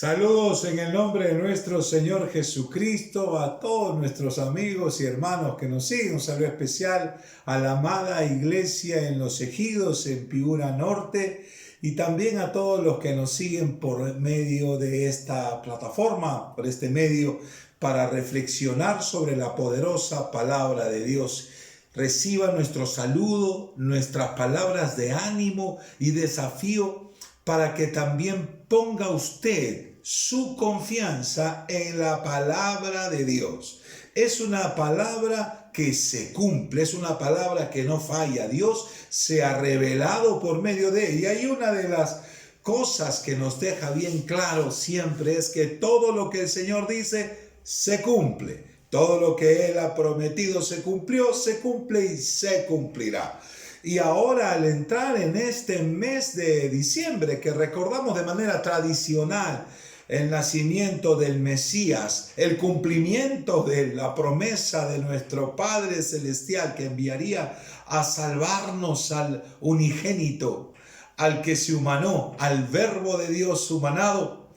Saludos en el nombre de nuestro Señor Jesucristo a todos nuestros amigos y hermanos que nos siguen. Un saludo especial a la amada iglesia en Los Ejidos, en Piura Norte, y también a todos los que nos siguen por medio de esta plataforma, por este medio, para reflexionar sobre la poderosa palabra de Dios. Reciba nuestro saludo, nuestras palabras de ánimo y desafío, para que también ponga usted su confianza en la palabra de Dios. Es una palabra que se cumple, es una palabra que no falla. Dios se ha revelado por medio de ella, y una de las cosas que nos deja bien claro siempre es que todo lo que el Señor dice se cumple. Todo lo que Él ha prometido se cumplió, se cumple y se cumplirá. Y ahora, al entrar en este mes de diciembre, que recordamos de manera tradicional el nacimiento del Mesías, el cumplimiento de la promesa de nuestro Padre Celestial, que enviaría a salvarnos al unigénito, al que se humanó, al Verbo de Dios humanado,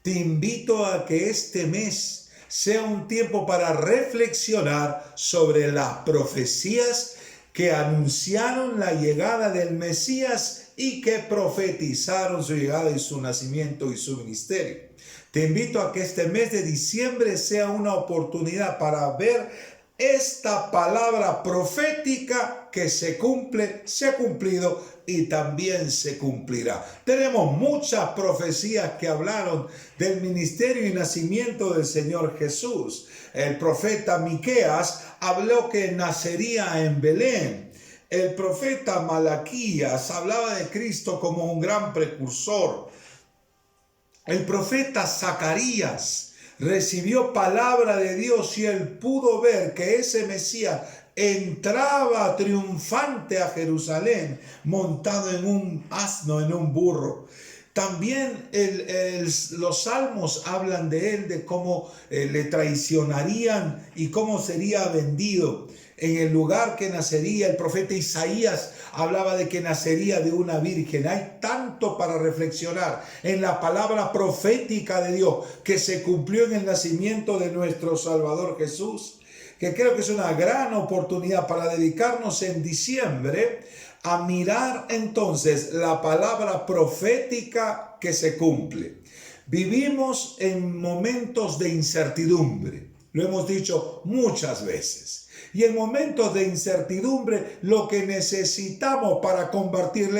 te invito a que este mes sea un tiempo para reflexionar sobre las profecías que anunciaron la llegada del Mesías y que profetizaron su llegada y su nacimiento y su ministerio. Te invito a que este mes de diciembre sea una oportunidad para ver esta palabra profética que se cumple, se ha cumplido y también se cumplirá. Tenemos muchas profecías que hablaron del ministerio y nacimiento del Señor Jesús. El profeta Miqueas habló que nacería en Belén. El profeta Malaquías hablaba de Cristo como un gran precursor. El profeta Zacarías recibió palabra de Dios y él pudo ver que ese Mesías entraba triunfante a Jerusalén montado en un asno, en un burro. También los salmos hablan de él, de cómo le traicionarían y cómo sería vendido. En el lugar que nacería, el profeta Isaías hablaba de que nacería de una virgen. Hay tanto para reflexionar en la palabra profética de Dios que se cumplió en el nacimiento de nuestro Salvador Jesús, que creo que es una gran oportunidad para dedicarnos en diciembre a mirar entonces la palabra profética que se cumple. Vivimos en momentos de incertidumbre, lo hemos dicho muchas veces. Y en momentos de incertidumbre, lo que necesitamos para combatir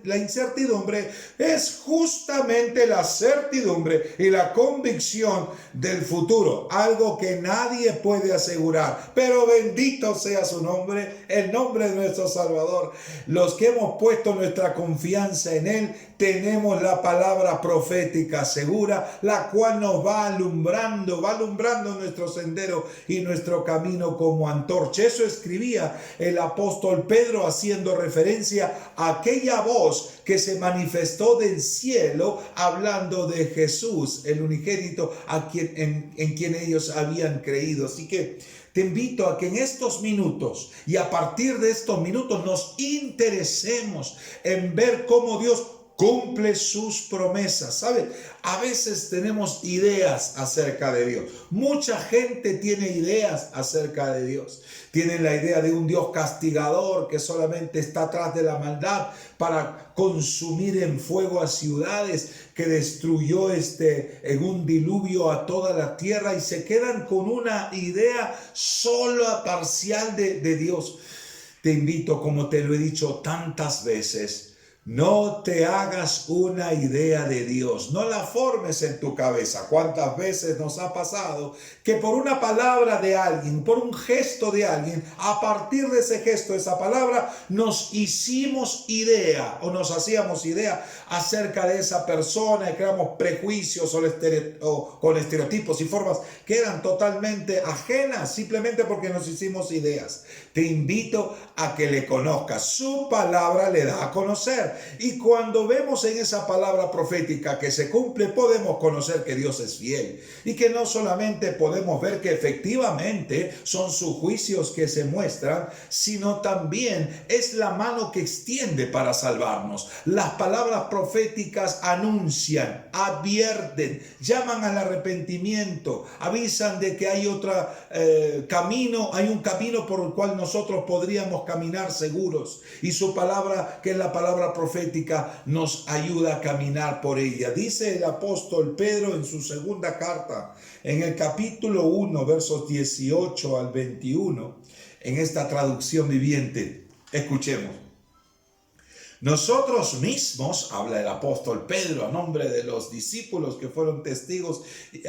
la incertidumbre es justamente la certidumbre y la convicción del futuro, algo que nadie puede asegurar. Pero bendito sea su nombre, el nombre de nuestro Salvador. Los que hemos puesto nuestra confianza en Él, tenemos la palabra profética segura, la cual nos va alumbrando nuestro sendero y nuestro camino como antorcha. Eso escribía el apóstol Pedro, haciendo referencia a aquella voz que se manifestó del cielo, hablando de Jesús, el unigénito, en quien ellos habían creído. Así que te invito a que en estos minutos y a partir de estos minutos nos interesemos en ver cómo Dios cumple sus promesas. ¿Sabe? A veces tenemos ideas acerca de Dios. Mucha gente tiene ideas acerca de Dios. Tienen la idea de un Dios castigador que solamente está atrás de la maldad para consumir en fuego a ciudades, que destruyó en un diluvio a toda la tierra, y se quedan con una idea sola, parcial de Dios. Te invito, como te lo he dicho tantas veces, no te hagas una idea de Dios, no la formes en tu cabeza. ¿Cuántas veces nos ha pasado que por una palabra de alguien, por un gesto de alguien, a partir de ese gesto, esa palabra, nos hicimos idea o nos hacíamos idea acerca de esa persona y creamos prejuicios o con estereotipos y formas que eran totalmente ajenas simplemente porque nos hicimos ideas? Te invito a que le conozcas. Su palabra le da a conocer. suceder. Y cuando vemos en esa palabra profética que se cumple, podemos conocer que Dios es fiel. Y que no solamente podemos ver que efectivamente son sus juicios que se muestran, sino también es la mano que extiende para salvarnos. Las palabras proféticas anuncian, advierten, llaman al arrepentimiento, avisan de que hay hay un camino por el cual nosotros podríamos caminar seguros. Y su palabra, que es la palabra profética, nos ayuda a caminar por ella. Dice el apóstol Pedro en su segunda carta, en el capítulo 1, versos 18 al 21, en esta traducción viviente. Escuchemos. Nosotros mismos, habla el apóstol Pedro a nombre de los discípulos que fueron testigos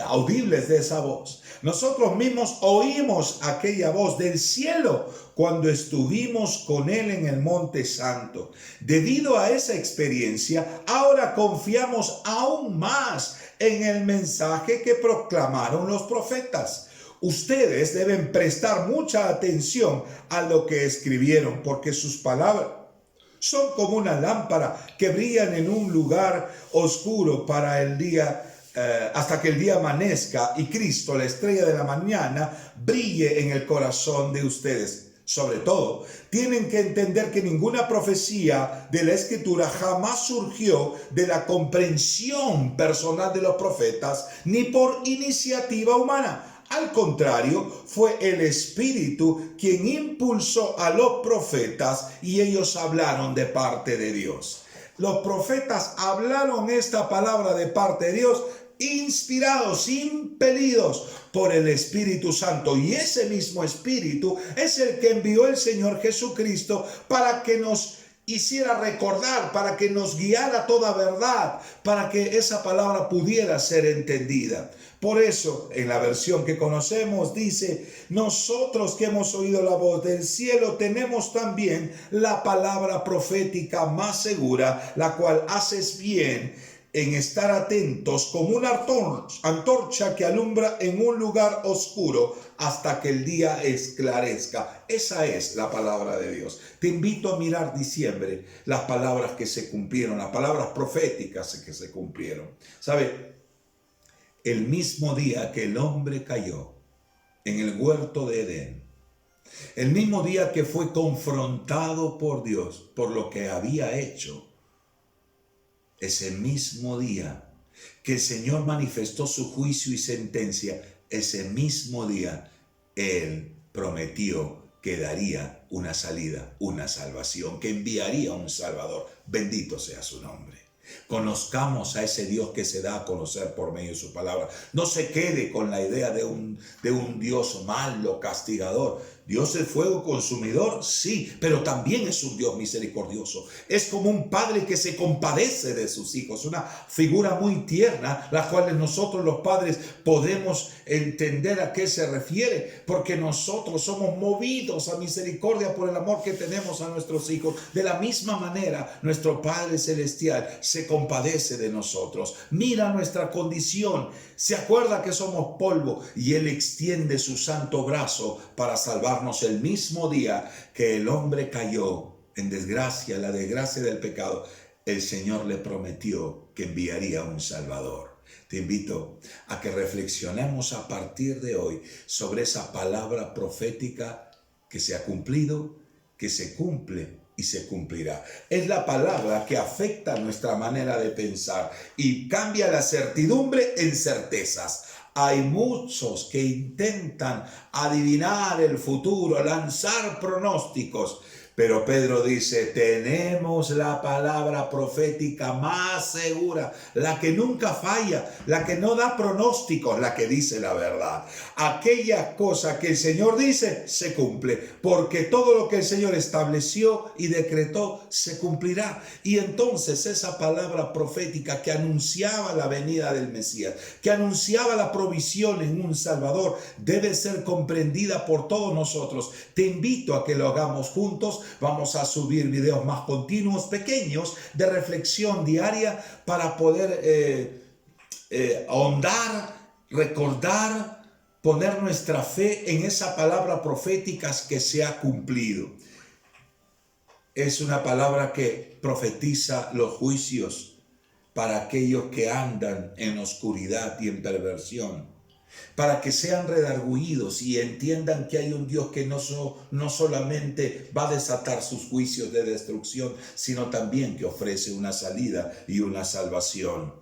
audibles de esa voz. Nosotros mismos oímos aquella voz del cielo cuando estuvimos con él en el Monte Santo. Debido a esa experiencia, ahora confiamos aún más en el mensaje que proclamaron los profetas. Ustedes deben prestar mucha atención a lo que escribieron, porque sus palabras son como una lámpara que brillan en un lugar oscuro para el día, hasta que el día amanezca y Cristo, la estrella de la mañana, brille en el corazón de ustedes. Sobre todo, tienen que entender que ninguna profecía de la Escritura jamás surgió de la comprensión personal de los profetas ni por iniciativa humana. Al contrario, fue el Espíritu quien impulsó a los profetas y ellos hablaron de parte de Dios. Los profetas hablaron esta palabra de parte de Dios, inspirados, impelidos por el Espíritu Santo. Y ese mismo Espíritu es el que envió el Señor Jesucristo para que nos hiciera recordar, para que nos guiara toda verdad, para que esa palabra pudiera ser entendida. Por eso, en la versión que conocemos dice, nosotros que hemos oído la voz del cielo, tenemos también la palabra profética más segura, la cual haces bien en estar atentos como una antorcha que alumbra en un lugar oscuro hasta que el día esclarezca. Esa es la palabra de Dios. Te invito a mirar diciembre, las palabras que se cumplieron, las palabras proféticas que se cumplieron. ¿Sabe? El mismo día que el hombre cayó en el huerto de Edén, el mismo día que fue confrontado por Dios por lo que había hecho, ese mismo día que el Señor manifestó su juicio y sentencia, ese mismo día Él prometió que daría una salida, una salvación, que enviaría un Salvador. Bendito sea su nombre. Conozcamos a ese Dios que se da a conocer por medio de su palabra. No se quede con la idea de un Dios malo, castigador. Dios es fuego consumidor, sí, pero también es un Dios misericordioso. Es como un padre que se compadece de sus hijos, una figura muy tierna, la cual nosotros los padres podemos entender a qué se refiere, porque nosotros somos movidos a misericordia por el amor que tenemos a nuestros hijos. De la misma manera, nuestro Padre Celestial se compadece de nosotros, mira nuestra condición, se acuerda que somos polvo y Él extiende su santo brazo para salvarnos el mismo día que el hombre cayó en desgracia, la desgracia del pecado. El Señor le prometió que enviaría un Salvador. Te invito a que reflexionemos a partir de hoy sobre esa palabra profética que se ha cumplido, que se cumple y se cumplirá. Es la palabra que afecta nuestra manera de pensar y cambia la certidumbre en certezas. Hay muchos que intentan adivinar el futuro, lanzar pronósticos, pero Pedro dice, tenemos la palabra profética más segura, la que nunca falla, la que no da pronósticos, la que dice la verdad. Aquella cosa que el Señor dice, se cumple, porque todo lo que el Señor estableció y decretó, se cumplirá. Y entonces esa palabra profética que anunciaba la venida del Mesías, que anunciaba la provisión en un Salvador, debe ser comprendida por todos nosotros. Te invito a que lo hagamos juntos. Vamos a subir videos más continuos, pequeños, de reflexión diaria para poder ahondar, recordar, poner nuestra fe en esa palabra profética que se ha cumplido. Es una palabra que profetiza los juicios para aquellos que andan en oscuridad y en perversión, para que sean redargüidos y entiendan que hay un Dios que no solamente va a desatar sus juicios de destrucción, sino también que ofrece una salida y una salvación.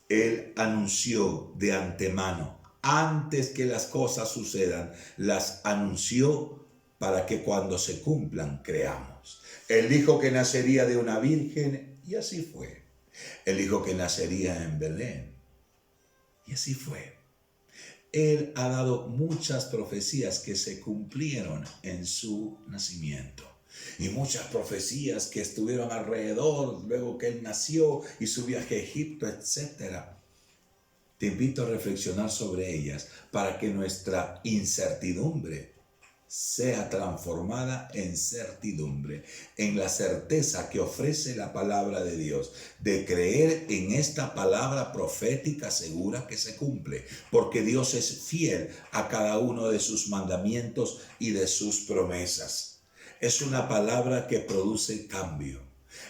Él anunció de antemano, antes que las cosas sucedan, las anunció para que cuando se cumplan creamos. Él dijo que nacería de una virgen y así fue. Él dijo que nacería en Belén y así fue. Él ha dado muchas profecías que se cumplieron en su nacimiento. Y muchas profecías que estuvieron alrededor luego que él nació y su viaje a Egipto, etc. Te invito a reflexionar sobre ellas para que nuestra incertidumbre sea transformada en certidumbre, en la certeza que ofrece la palabra de Dios, de creer en esta palabra profética segura que se cumple, porque Dios es fiel a cada uno de sus mandamientos y de sus promesas. Es una palabra que produce cambio.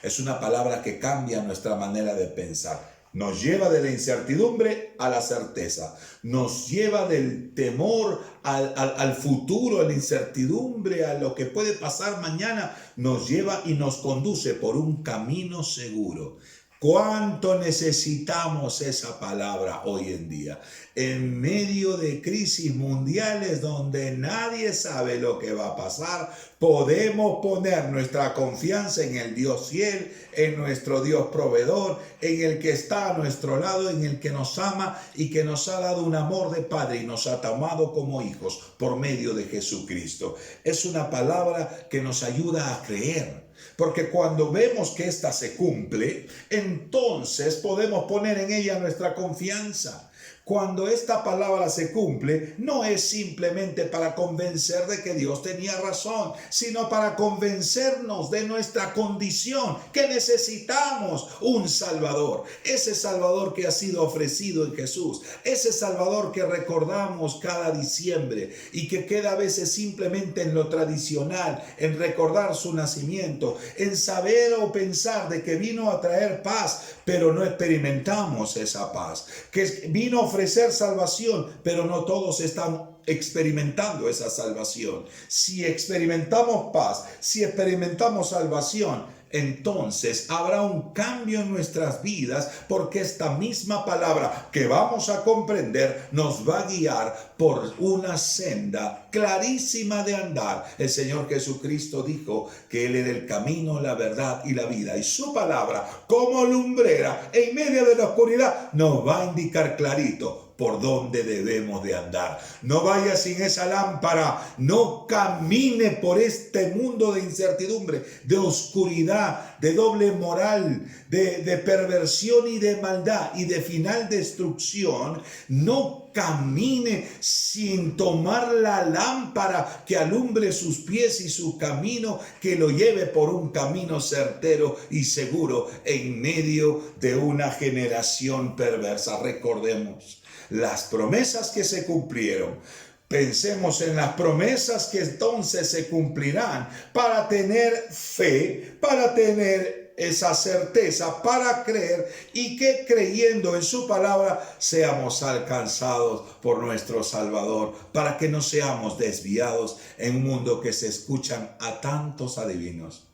Es una palabra que cambia nuestra manera de pensar. Nos lleva de la incertidumbre a la certeza. Nos lleva del temor al futuro, a la incertidumbre, a lo que puede pasar mañana. Nos lleva y nos conduce por un camino seguro. ¿Cuánto necesitamos esa palabra hoy en día? En medio de crisis mundiales donde nadie sabe lo que va a pasar, podemos poner nuestra confianza en el Dios fiel, en nuestro Dios proveedor, en el que está a nuestro lado, en el que nos ama y que nos ha dado un amor de Padre y nos ha tomado como hijos por medio de Jesucristo. Es una palabra que nos ayuda a creer. Porque cuando vemos que ésta se cumple, entonces podemos poner en ella nuestra confianza. Cuando esta palabra se cumple, no es simplemente para convencer de que Dios tenía razón, sino para convencernos de nuestra condición, que necesitamos un Salvador. Ese Salvador que ha sido ofrecido en Jesús, ese Salvador que recordamos cada diciembre y que queda a veces simplemente en lo tradicional, en recordar su nacimiento, en saber o pensar de que vino a traer paz, pero no experimentamos esa paz, que vino a ofrecer salvación, pero no todos están experimentando esa salvación. Si experimentamos paz, si experimentamos salvación, entonces habrá un cambio en nuestras vidas, porque esta misma palabra que vamos a comprender nos va a guiar por una senda clarísima de andar. El Señor Jesucristo dijo que Él era el camino, la verdad y la vida, y su palabra, como lumbrera en medio de la oscuridad, nos va a indicar clarito por dónde debemos de andar. No vaya sin esa lámpara, no camine por este mundo de incertidumbre, de oscuridad, de doble moral, de perversión y de maldad y de final destrucción. No camine sin tomar la lámpara que alumbre sus pies y su camino, que lo lleve por un camino certero y seguro en medio de una generación perversa. Recordemos las promesas que se cumplieron. Pensemos en las promesas que entonces se cumplirán para tener fe, para tener esa certeza, para creer, y que creyendo en su palabra seamos alcanzados por nuestro Salvador, para que no seamos desviados en un mundo que se escuchan a tantos adivinos,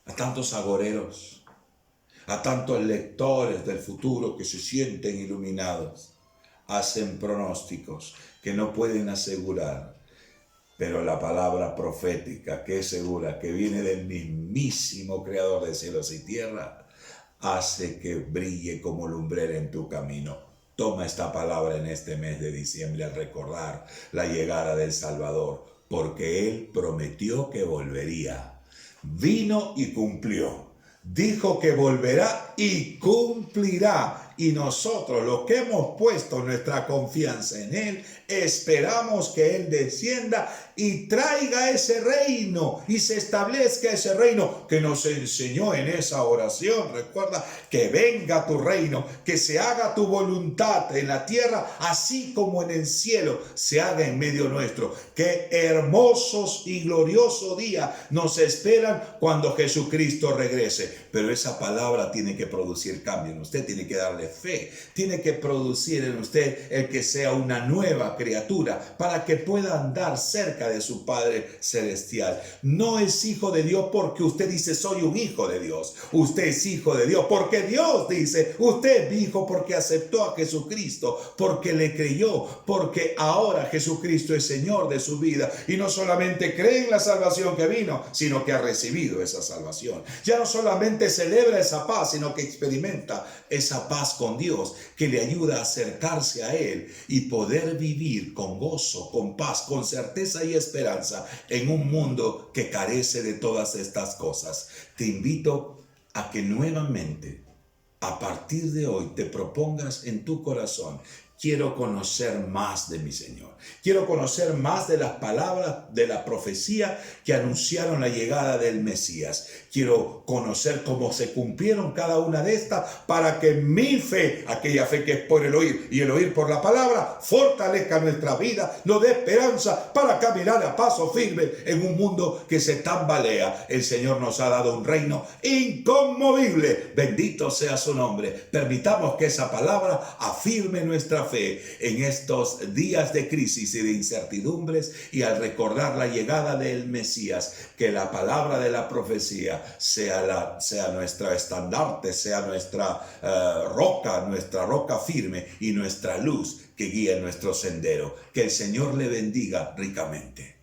a tantos agoreros, a tantos lectores del futuro que se sienten iluminados. Hacen pronósticos que no pueden asegurar, pero la palabra profética que es segura, que viene del mismísimo Creador de cielos y tierra, hace que brille como lumbrera en tu camino. Toma esta palabra en este mes de diciembre al recordar la llegada del Salvador, porque Él prometió que volvería. Vino y cumplió. Dijo que volverá y cumplirá. y nosotros, los que hemos puesto nuestra confianza en Él, esperamos que Él descienda y traiga ese reino y se establezca ese reino que nos enseñó en esa oración. Recuerda, que venga tu reino, que se haga tu voluntad en la tierra, así como en el cielo se haga en medio nuestro. Qué hermosos y glorioso día nos esperan cuando Jesucristo regrese. Pero esa palabra tiene que producir cambio en usted, tiene que darle fe, tiene que producir en usted el que sea una nueva criatura para que pueda andar cerca de su Padre Celestial. No es hijo de Dios porque usted dice soy un hijo de Dios. Usted es hijo de Dios porque Dios dice usted es hijo, porque aceptó a Jesucristo, porque le creyó, porque ahora Jesucristo es Señor de su vida y no solamente cree en la salvación que vino, sino que ha recibido esa salvación. Ya no solamente celebra esa paz, sino que experimenta esa paz con Dios que le ayuda a acercarse a Él y poder vivir con gozo, con paz, con certeza y esperanza en un mundo que carece de todas estas cosas. Te invito a que nuevamente, a partir de hoy, te propongas en tu corazón: quiero conocer más de mi Señor. Quiero conocer más de las palabras de la profecía que anunciaron la llegada del Mesías. Quiero conocer cómo se cumplieron cada una de estas para que mi fe, aquella fe que es por el oír y el oír por la palabra, fortalezca nuestra vida, nos dé esperanza para caminar a paso firme en un mundo que se tambalea. El Señor nos ha dado un reino inconmovible. Bendito sea su nombre. Permitamos que esa palabra afirme nuestra fe en estos días de crisis y de incertidumbres, y al recordar la llegada del Mesías, que la palabra de la profecía sea nuestra estandarte, sea nuestra roca firme y nuestra luz que guíe nuestro sendero. Que el Señor le bendiga ricamente.